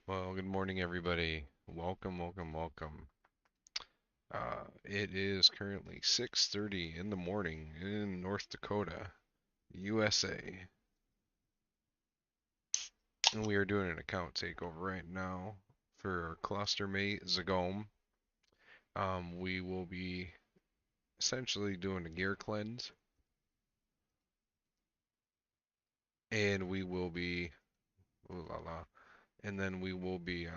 Well, good morning, everybody. Welcome, welcome, welcome. It is currently 6:30 in the morning in North Dakota, USA, and we are doing an account takeover right now for our cluster mate Zagome. We will be essentially doing a gear cleanse, and we will be, ooh la la, and then we will be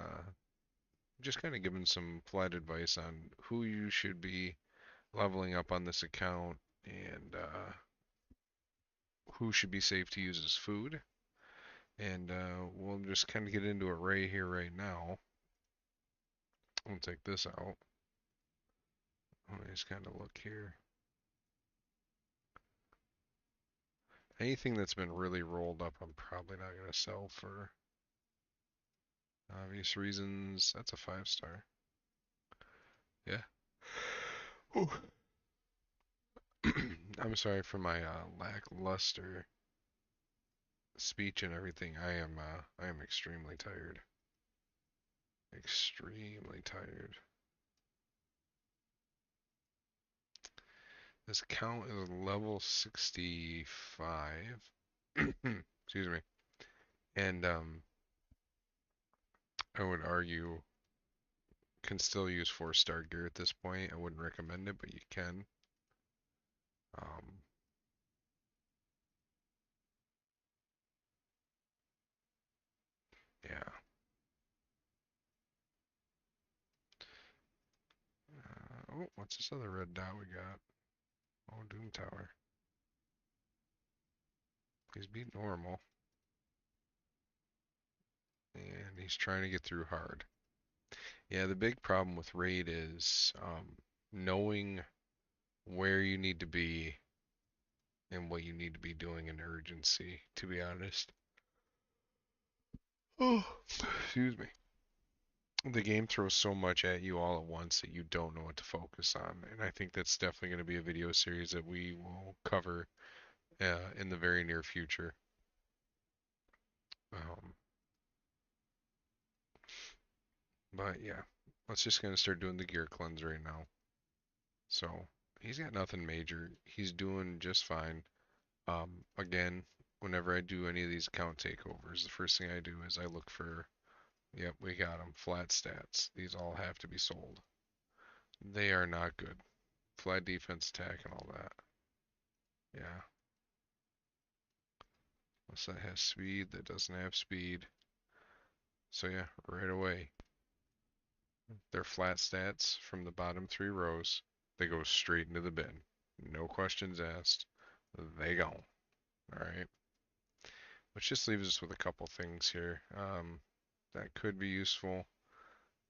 just kind of giving some flat advice on who you should be leveling up on this account and who should be safe to use as food. And we'll just kind of get into it right here, right now. I'll take this out. Let me just kind of look here. Anything that's been really rolled up, I'm probably not going to sell for obvious reasons. That's a 5 star. Yeah. Ooh. I'm sorry for my lackluster speech and everything. I am extremely tired. Extremely tired. This count is level 65. Excuse me. And I would argue can still use 4 star gear at this point. I wouldn't recommend it, but you can. Um, yeah. Oh, what's this other red dot we got? Oh, Doom Tower. He's beat normal, and he's trying to get through hard. Yeah, the big problem with raid is knowing where you need to be and what you need to be doing in urgency, to be honest. Oh, excuse me. The game throws so much at you all at once that you don't know what to focus on. And I think that's definitely going to be a video series that we will cover in the very near future. Um, but yeah, let's just going to start doing the gear cleanse right now. So he's got nothing major. He's doing just fine. Again, whenever I do any of these account takeovers, the first thing I do is I look for, yep, we got them, flat stats. These all have to be sold. They are not good. Flat defense attack and all that. Yeah. Unless that has speed, that doesn't have speed. So yeah, right away. Their flat stats from the bottom 3 rows, they go straight into the bin. No questions asked. They go. Alright. Which just leaves us with a couple things here. That could be useful.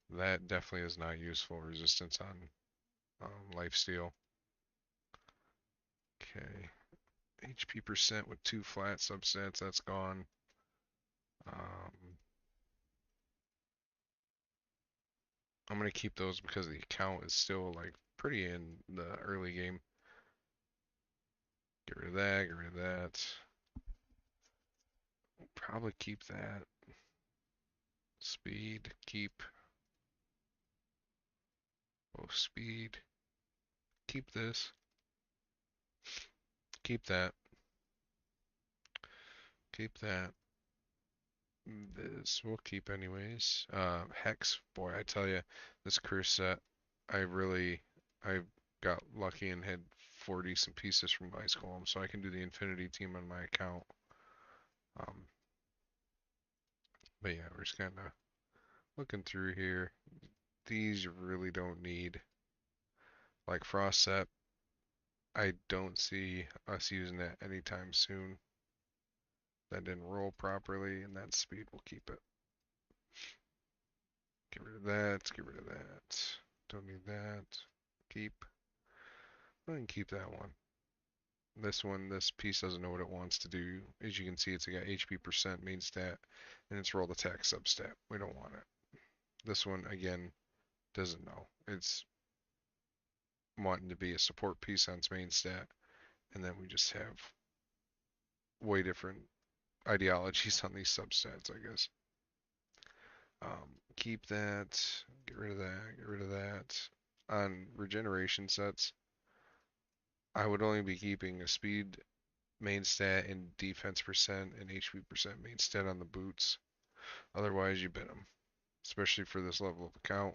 That definitely is not useful. Resistance on lifesteal. Okay. HP percent with 2 flat substats, that's gone. Um, I'm gonna keep those because the account is still like pretty in the early game. Get rid of that, get rid of that. Probably keep that. Speed, keep. Oh, speed. Keep this. Keep that. Keep that. This we'll keep anyways. Hex, boy, I tell you, this career set, I got lucky and had 4 decent pieces from Ice Golem, so I can do the Infinity team on my account. Um, but yeah, we're just kind of looking through here. These you really don't need. Like Frost set, I don't see us using that anytime soon. That didn't roll properly, and that speed will keep it. Get rid of that, get rid of that. Don't need that. Keep. I can keep that one. This one, this piece doesn't know what it wants to do. As you can see, it's got HP percent main stat, and it's rolled attack substat. We don't want it. This one, again, doesn't know. It's wanting to be a support piece on its main stat, and then we just have way different ideologies on these substats, I guess. Keep that. Get rid of that. Get rid of that. On regeneration sets, I would only be keeping a speed main stat and defense percent and HP percent main stat on the boots. Otherwise, you bin them, especially for this level of account.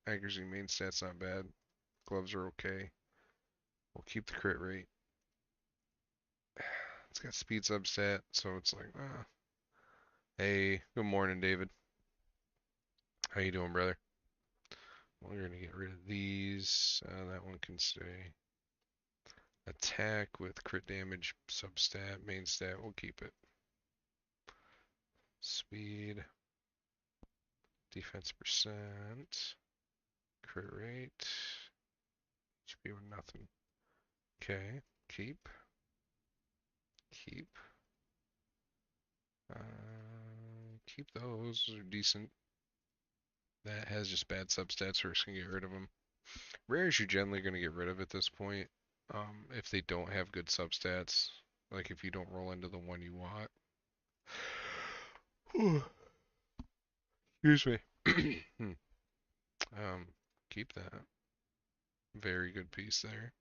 Accuracy main stat's not bad. Gloves are okay. We'll keep the crit rate. It's got speed substat, so it's like, Hey, good morning, David. How you doing, brother? We're gonna get rid of these. That one can stay. Attack with crit damage substat, main stat, we'll keep it. Speed, defense percent, crit rate, HP with nothing. Okay, keep, keep. Keep those. Those are decent. That has just bad substats, we're just gonna get rid of them. Rares you're generally gonna get rid of at this point. If they don't have good substats, like if you don't roll into the one you want. Excuse me. um, keep that. Very good piece there.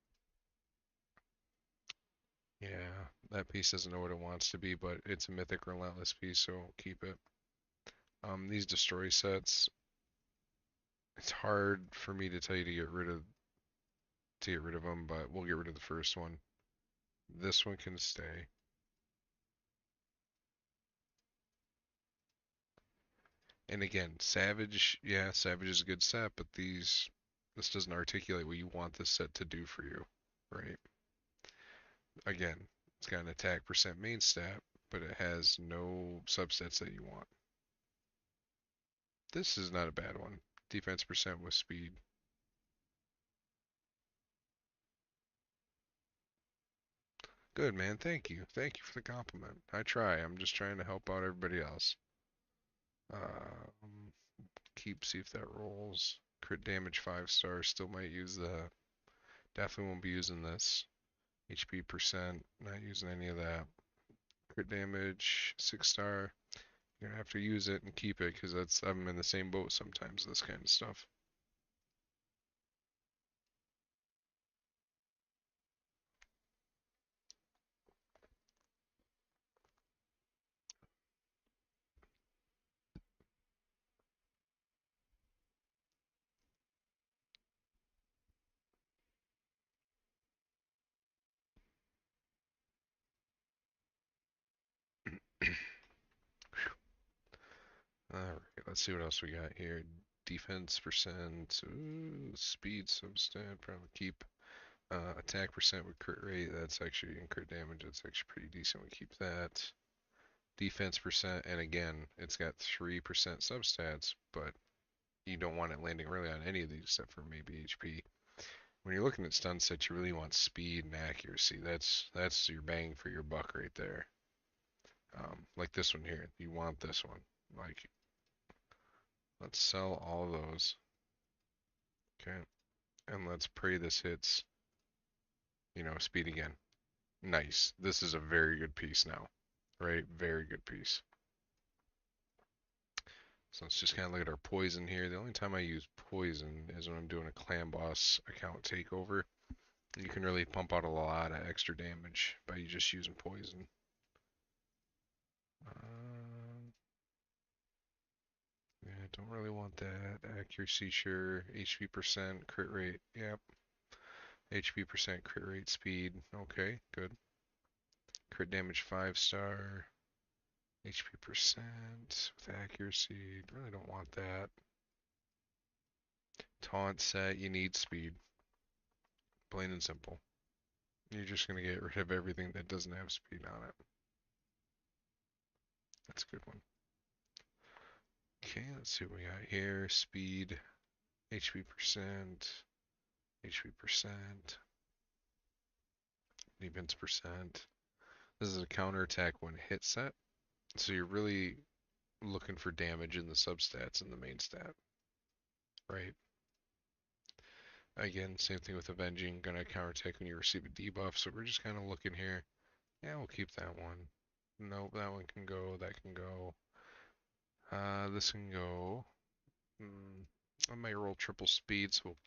Yeah, that piece doesn't know what it wants to be, but it's a mythic relentless piece, so keep it. These destroy sets, it's hard for me to tell you to get rid of them, but we'll get rid of the first one. This one can stay. And again, Savage, yeah, Savage is a good set, but this doesn't articulate what you want this set to do for you, right? Again, it's got an attack percent main stat, but it has no subsets that you want. This is not a bad one. Defense percent with speed. Good, man. Thank you. Thank you for the compliment. I try. I'm just trying to help out everybody else. Um, see if that rolls. Crit damage 5 star. Still might use the. Definitely won't be using this. HP percent. Not using any of that. Crit damage 6 star. You're gonna have to use it and keep it because I'm in the same boat sometimes. This kind of stuff. Alright, let's see what else we got here. Defense percent, ooh, speed substat, probably keep. Attack percent with crit rate, that's actually in crit damage, that's actually pretty decent. We keep that. Defense percent, and again, it's got 3% substats, but you don't want it landing really on any of these except for maybe HP. When you're looking at stun sets, you really want speed and accuracy. That's your bang for your buck right there. Like this one here, you want this one. Like, let's sell all those. Okay, and let's pray this hits, speed again. Nice. This is a very good piece now, right? Very good piece. So let's just kind of look at our poison here. The only time I use poison is when I'm doing a clan boss account takeover. You can really pump out a lot of extra damage by just using poison. Yeah, don't really want that. Accuracy, sure. HP percent, crit rate, yep. HP percent, crit rate, speed, okay, good. Crit damage 5 star. HP percent with accuracy. Really don't want that. Taunt set, you need speed. Plain and simple. You're just going to get rid of everything that doesn't have speed on it. That's a good one. Okay, let's see what we got here. Speed, HP percent, HP percent, defense percent. This is a counterattack when hit set. So you're really looking for damage in the substats and the main stat, right? Again, same thing with Avenging, gonna counterattack when you receive a debuff, so we're just kind of looking here. Yeah, we'll keep that one. Nope, that one can go, that can go. This can go. I might roll triple speed, so we'll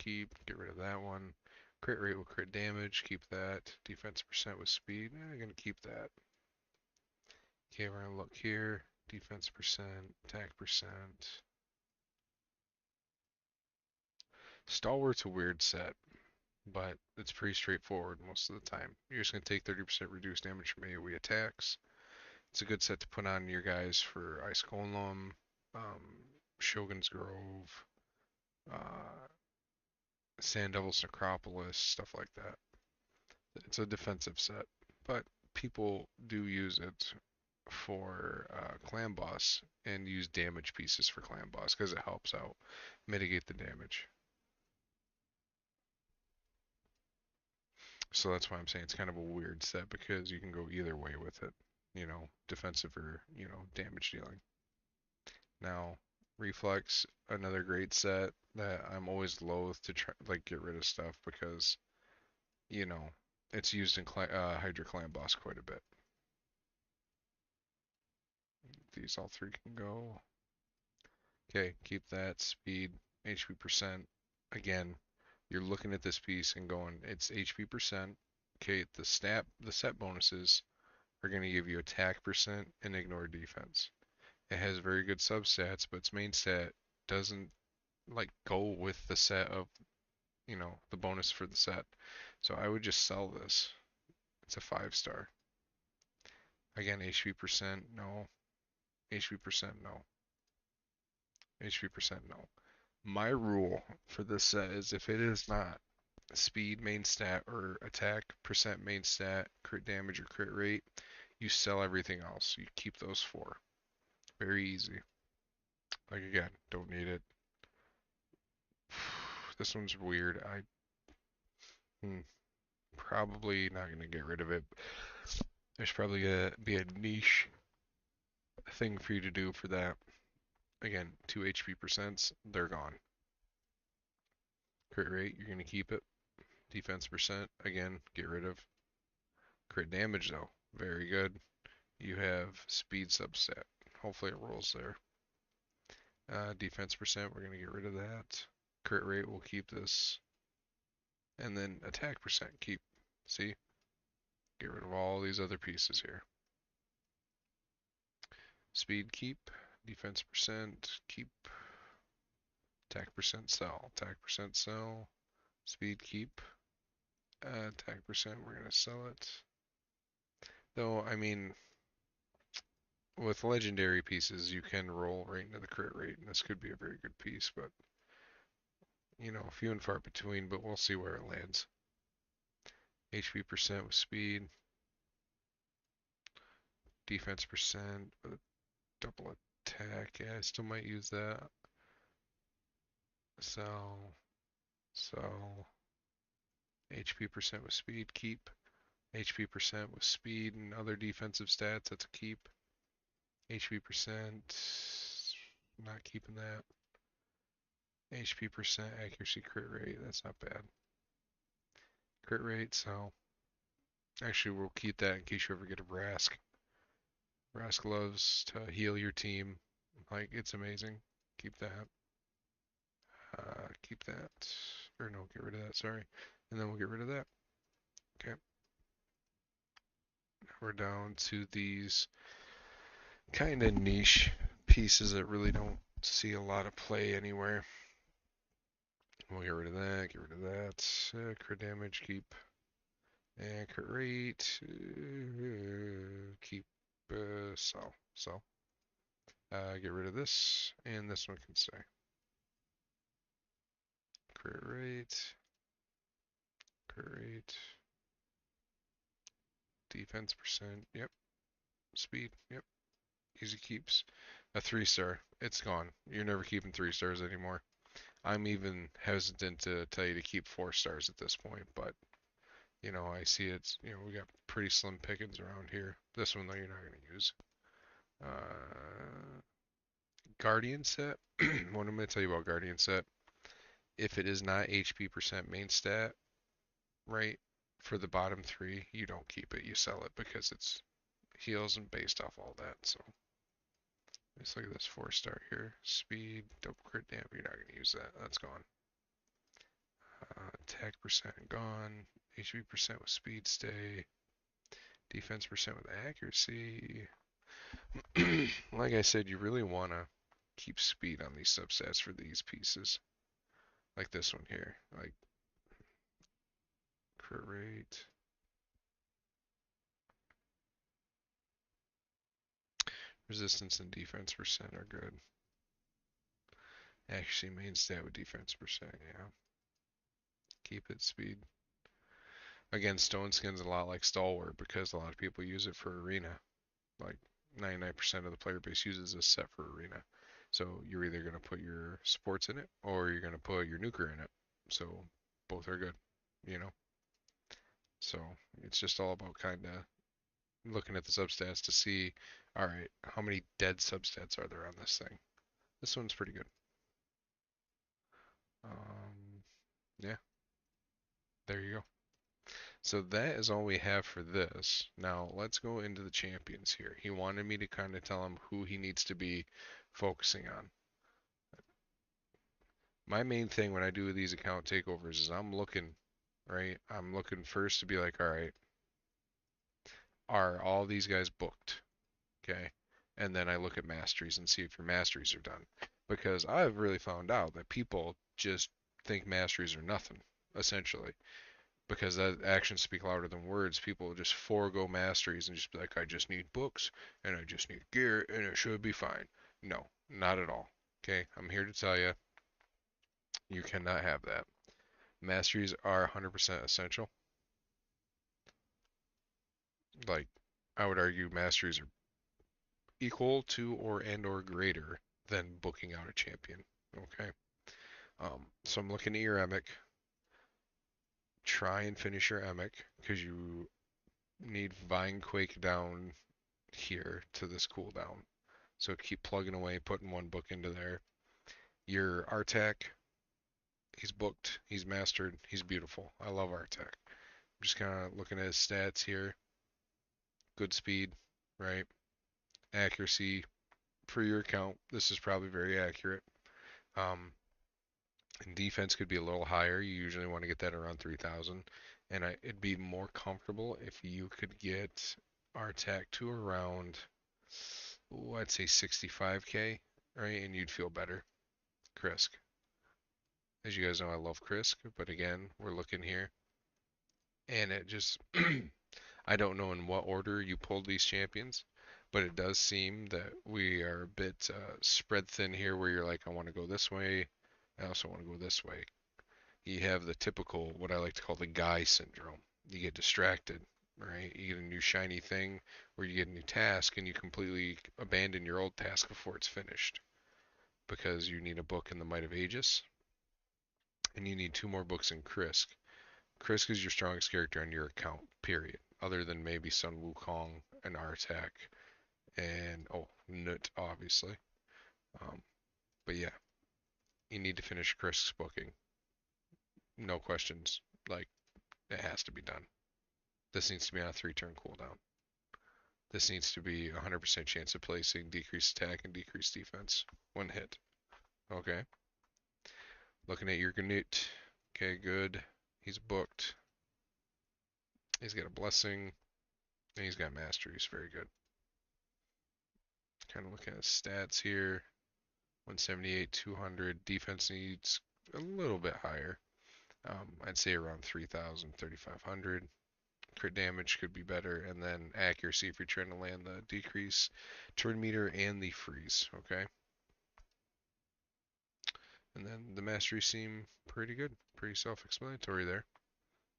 get rid of that one. Crit rate will crit damage, keep that. Defense percent with speed, I'm gonna keep that. Okay, we're gonna look here. Defense percent, attack percent. Stalwart's a weird set, but it's pretty straightforward most of the time. You're just gonna take 30% reduced damage from AoE attacks. It's a good set to put on your guys for Ice Golem, Shogun's Grove, uh, Sand Devil's Necropolis, stuff like that. It's a defensive set, but people do use it for clan boss and use damage pieces for clan boss because it helps out mitigate the damage. So that's why I'm saying it's kind of a weird set because you can go either way with it, defensive or, damage dealing. Now, Reflex, another great set that I'm always loath to try like get rid of stuff because, you know, it's used in Hydra Clan boss quite a bit. These all three can go. Okay, keep that speed, HP percent. Again, you're looking at this piece and going, it's HP percent. Okay, the set bonuses are going to give you attack percent and ignore defense. It has very good substats, but its main stat doesn't like go with the set of, the bonus for the set. So I would just sell this. It's a 5-star. Again, HP percent, no. HP percent, no. HP percent, no. My rule for this set is if it is not speed main stat or attack percent main stat, crit damage or crit rate, you sell everything else. You keep those four. Very easy. Like again, don't need it. This one's weird. Probably not gonna get rid of it. There's probably gonna be a niche thing for you to do for that. Again, 2 HP percents, they're gone. Crit rate, you're gonna keep it. Defense percent, again, get rid of. Crit damage though, very good. You have speed subset. Hopefully it rolls there. Defense percent, we're gonna get rid of that. Crit rate, we'll keep this. And then attack percent, keep. See? Get rid of all these other pieces here. Speed keep, defense percent keep, attack percent sell, attack percent sell, speed keep, attack percent we're gonna sell it. Though I mean, with legendary pieces you can roll right into the crit rate, and this could be a very good piece, but few and far between. But we'll see where it lands. HP percent with speed, defense percent with a double attack. Yeah, I still might use that. Sell. So HP percent with speed, keep. HP percent with speed and other defensive stats, that's a keep. HP percent, not keeping that. HP percent, accuracy, crit rate, that's not bad. Crit rate, so actually we'll keep that in case you ever get a Rask. Rask loves to heal your team. Like, it's amazing. Keep that. Keep that. Or no, get rid of that, sorry. And then we'll get rid of that. Okay. We're down to these kind of niche pieces that really don't see a lot of play anywhere. We'll get rid of that, get rid of that. Crit damage, keep. And crit rate, keep, sell. So, get rid of this, and this one can stay. Crit rate, defense percent, yep. Speed, yep. Easy keeps. A 3-star, it's gone. You're never keeping 3-stars anymore. I'm even hesitant to tell you to keep 4-stars at this point, but I see it's, we got pretty slim pickings around here. This one though, you're not going to use. Guardian set. What I'm going to tell you about Guardian set. If it is not HP percent main stat, right, for the bottom 3, you don't keep it. You sell it because it's heals and based off all that. So Let's look at this 4-star here. Speed, double crit damage. You're not gonna use that. That's gone. Attack percent gone. HP percent with speed stay. Defense percent with accuracy. Like I said, you really wanna keep speed on these substats for these pieces. Like this one here. Like crit rate. Resistance and defense percent are good. Accuracy main stat with defense percent, yeah. Keep it speed. Again, Stone Skin's a lot like Stalwart because a lot of people use it for Arena. Like 99% of the player base uses this set for Arena. So you're either going to put your supports in it or you're going to put your nuker in it. So both are good, you know? So it's just all about kind of looking at the substats to see, all right, how many dead substats are there on this thing? This one's pretty good. Yeah, there you go. So that is all we have for this. Now let's go into the champions here. He wanted me to kind of tell him who he needs to be focusing on. My main thing when I do these account takeovers is I'm looking, right? I'm looking first to be like, all right, are all these guys booked? Okay. And then I look at masteries and see if your masteries are done. Because I've really found out that people just think masteries are nothing, essentially. Because that actions speak louder than words. People just forego masteries and just be like, I just need books and I just need gear and it should be fine. No, not at all. Okay, I'm here to tell you, you cannot have that. Masteries are 100% essential. Like, I would argue masteries are equal to or greater than booking out a champion. Okay, so I'm looking at your Emic. Try and finish your Emic because you need Vinequake down here to this cooldown. So keep plugging away, putting one book into there. Your Artak, he's booked, he's mastered, he's beautiful. I love Artak. I'm just kind of looking at his stats here. Good speed, right? Accuracy for your account. This is probably very accurate. Um, and defense could be a little higher. You usually want to get that around 3,000. And it'd be more comfortable if you could get Artak to around, I'd say 65k, right? And you'd feel better. Krisk. As you guys know, I love Krisk, but again, we're looking here. And it just, I don't know in what order you pulled these champions, but it does seem that we are a bit spread thin here where you're like, I want to go this way. I also want to go this way. You have the typical, what I like to call the guy syndrome. You get distracted, right? You get a new shiny thing or you get a new task and you completely abandon your old task before it's finished because you need a book in the Might of Aegis and you need 2 more books in Krisk. Krisk is your strongest character on your account, period. Other than maybe Sun Wukong and Artak and Nut, obviously. But yeah, you need to finish Krisk's booking. No questions. Like it has to be done. This needs to be on a 3-turn cooldown. This needs to be 100% chance of placing decreased attack and decreased defense when hit. Okay. Looking at your Ganut. Okay, good. He's booked. He's got a blessing. And he's got masteries. Very good. Kind of looking at stats here. 178, 200. Defense needs a little bit higher. I'd say around 3,000, 3,500. Crit damage could be better. And then accuracy if you're trying to land the decrease turn meter and the freeze. Okay. And then the masteries seem pretty good. Pretty self-explanatory there.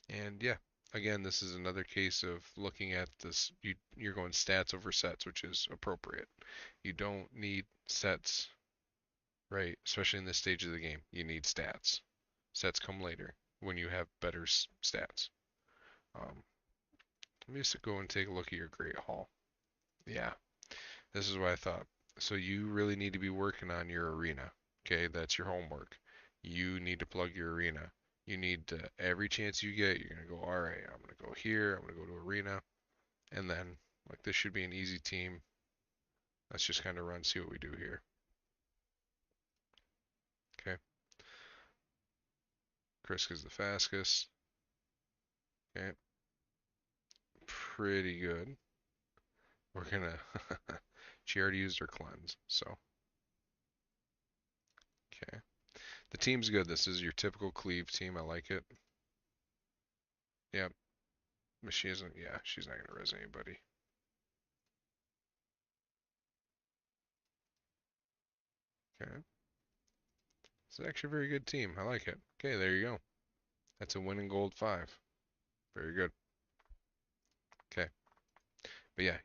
And yeah, again, this is another case of looking at this. You're going stats over sets, which is appropriate. You don't need sets, right? Especially in this stage of the game, you need stats. Sets come later when you have better stats. Um, Let me just go and take a look at your Great Hall. Yeah, this is what I thought. So you really need to be working on your arena. Okay, that's your homework. You need to plug your arena. You need to, every chance you get, you're going to go, all right, I'm going to go here, I'm going to go to arena. And then, like, this should be an easy team. Let's just kind of run, see what we do here. Okay. Krisk is the fastest. Okay. Pretty good. We're gonna. She already used her cleanse, so. Okay. The team's good. This is your typical cleave team. I like it. Yep. But she isn't. Yeah, she's not gonna res anybody. Okay. It's actually a very good team. I like it. Okay, there you go. That's a winning gold 5. Very good. Okay. But yeah,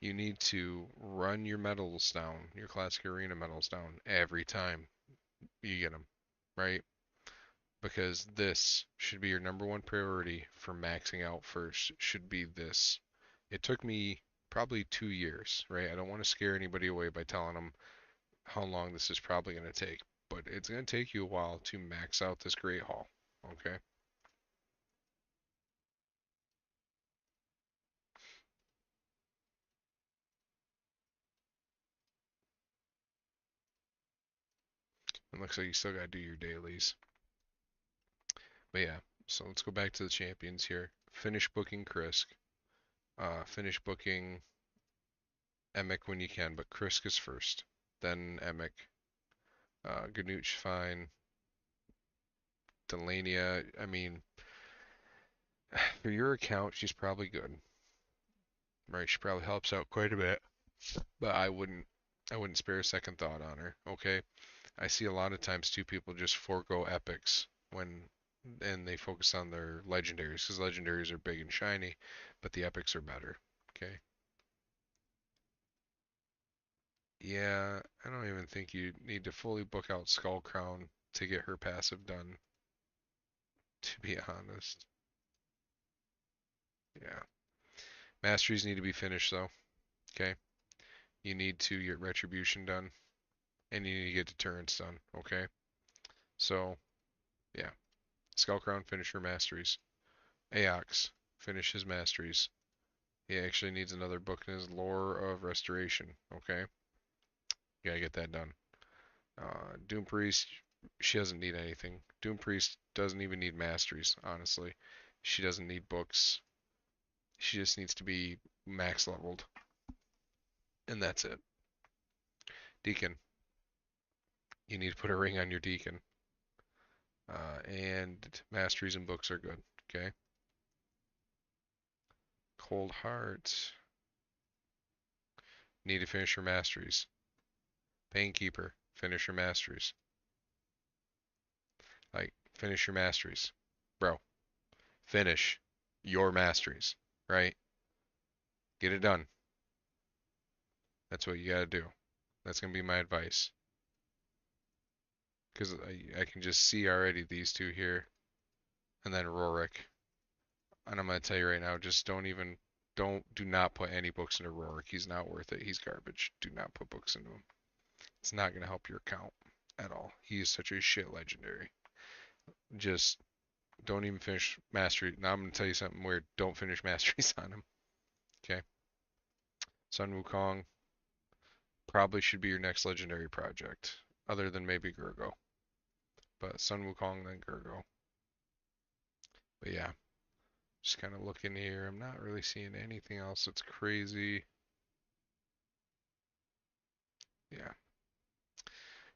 you need to run your medals down, your classic arena medals down every time you get them, right? Because this should be your number one priority for maxing out first, should be this. It took me probably 2 years, right? I don't want to scare anybody away by telling them how long this is probably going to take, but it's going to take you a while to max out this Great Hall, okay? It looks like you still got to do your dailies. But yeah, so let's go back to the champions here. Finish booking Krisk. Finish booking Emic when you can, but Krisk is first. Then Emic. Ganuch fine. Delania, I mean, for your account, she's probably good. Right? She probably helps out quite a bit. But I wouldn't spare a second thought on her. Okay? I see a lot of times too people just forego epics when and they focus on their legendaries because legendaries are big and shiny, but the epics are better. Okay? Yeah, I don't even think you need to fully book out Skull Crown to get her passive done, to be honest. Yeah. Masteries need to be finished though. Okay? You need to get Retribution done, and you need to get Deterrence done. Okay? So, yeah. Skull Crown, finish your Masteries. Aox, finish his Masteries. He actually needs another book in his Lore of Restoration. Okay? You gotta get that done. Doom Priest, she doesn't need anything. Doom Priest doesn't even need masteries, honestly. She doesn't need books. She just needs to be max leveled. And that's it. Deacon, you need to put a ring on your Deacon. And masteries and books are good. Okay? Cold Heart, need to finish your masteries. Painkeeper, finish your masteries. Like, finish your masteries. Bro, finish your masteries, right? Get it done. That's what you gotta do. That's gonna be my advice. Because I can just see already these two here, and then Rorik. And I'm gonna tell you right now, just do not put any books into Rorik. He's not worth it. He's garbage. Do not put books into him. It's not gonna help your account at all. He is such a shit legendary. Just don't even finish mastery. Now I'm gonna tell you something weird. Don't finish masteries on him. Okay. Sun Wukong probably should be your next legendary project, other than maybe Gurgo. But Sun Wukong then Gurgo. But yeah, just kind of looking here. I'm not really seeing anything else that's crazy. Yeah.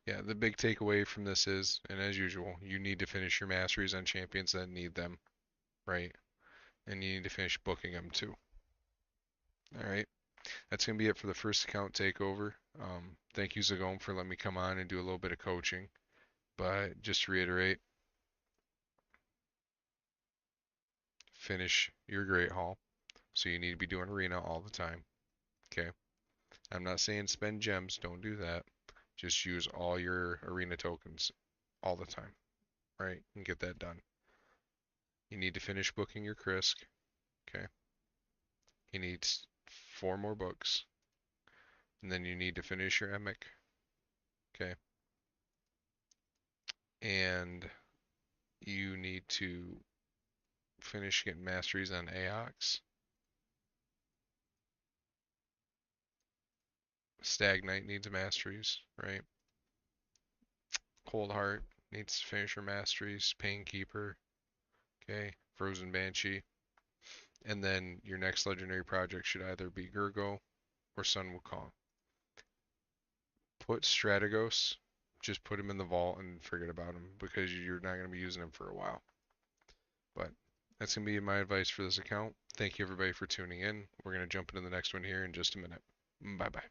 Yeah, the big takeaway from this is, and as usual, you need to finish your masteries on champions that need them, right? And you need to finish booking them too. All right. That's going to be it for the first account takeover. Thank you, Zagome, for letting me come on and do a little bit of coaching. But just to reiterate, finish your Great Hall. So you need to be doing arena all the time. Okay. I'm not saying spend gems, don't do that. Just use all your arena tokens all the time, right? And get that done. You need to finish booking your Krisk. Okay. He needs 4 more books. And then you need to finish your Emic. Okay. And you need to finish getting masteries on Aox. Stag Knight needs masteries, right? Cold Heart needs to finish her masteries. Painkeeper, okay. Frozen Banshee. And then your next legendary project should either be Gurgo or Sun Wukong. Put Strategos, just put him in the vault and forget about him because you're not going to be using him for a while. But that's going to be my advice for this account. Thank you everybody for tuning in. We're going to jump into the next one here in just a minute. Bye bye.